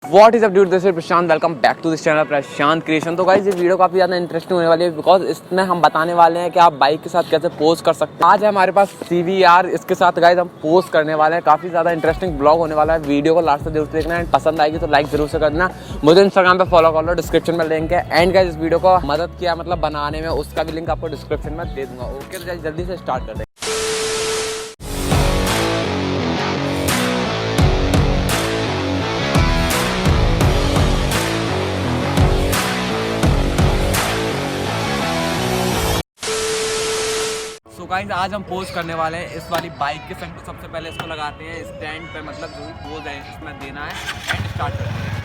What is up dude, this is Prashant. Welcome back to this channel Prashant creation. तो guys ये video काफ़ी ज़्यादा interesting होने वाली है बिकॉज इसमें हम बताने वाले हैं कि आप बाइक के साथ कैसे पोस्ट कर सकते हैं। आज है हमारे पास CVR, इसके साथ गाइस हम पोस्ट करने वाले हैं। काफ़ी ज़्यादा इंटरेस्टिंग ब्लॉग होने वाला है। वीडियो को लास्ट तक जरूर देखना एंड पसंद आएगी तो लाइक जरूर से करना। मुझे इंस्टाग्राम पे फॉलो कर लो, डिस्क्रिप्शन में लिंक है। एंड गाइस इस वीडियो को मदद किया मतलब बनाने में, उसका भी लिंक आपको डिस्क्रिप्शन में दे दूंगा। ओके तो जल्दी से स्टार्ट कर दें। सो गाइस आज हम पोस्ट करने वाले हैं इस वाली बाइक के संग। तो सबसे पहले इसको लगाते हैं स्टैंड पे, मतलब जो भी पोज है इसमें देना है एंड स्टार्ट करते हैं।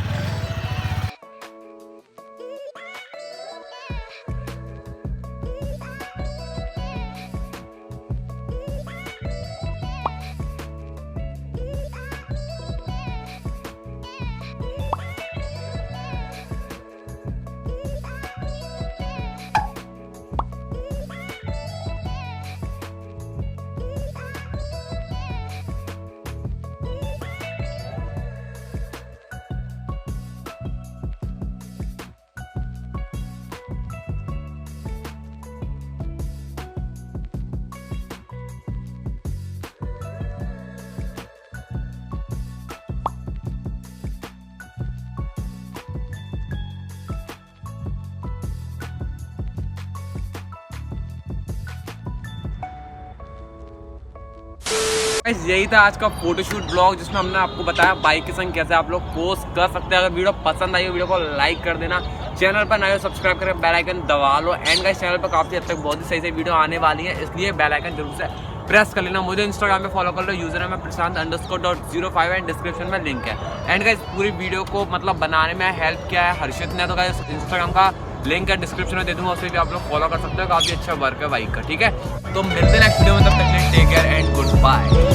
यही था आज का फोटोशूट ब्लॉग जिसमें हमने आपको बताया बाइक के संग कैसे आप लोग पोस्ट कर सकते हैं। अगर वीडियो पसंद आई हो वीडियो को लाइक कर देना, चैनल पर नए हो सब्सक्राइब करके बेल आइकन दबा लो। एंड गाइस चैनल पर काफ़ी हद तक बहुत ही सही सही वीडियो आने वाली है, इसलिए बेल आइकन जरूर से प्रेस कर लेना। मुझे इंस्टाग्राम पे फॉलो कर लो, यूजर है Prashant_05 एंड डिस्क्रिप्शन में लिंक है। एंड गाइस पूरी वीडियो को मतलब बनाने में हेल्प किया है हर्षित ने। तो गाइस इंस्टाग्राम का लिंक है डिस्क्रिप्शन में दे दूंगा, उससे भी आप लोग फॉलो कर सकते हो। काफ़ी अच्छा वर्क है बाइक का, ठीक है। तो मिलते हैं नेक्स्ट वीडियो में, तब तक take care and good bye.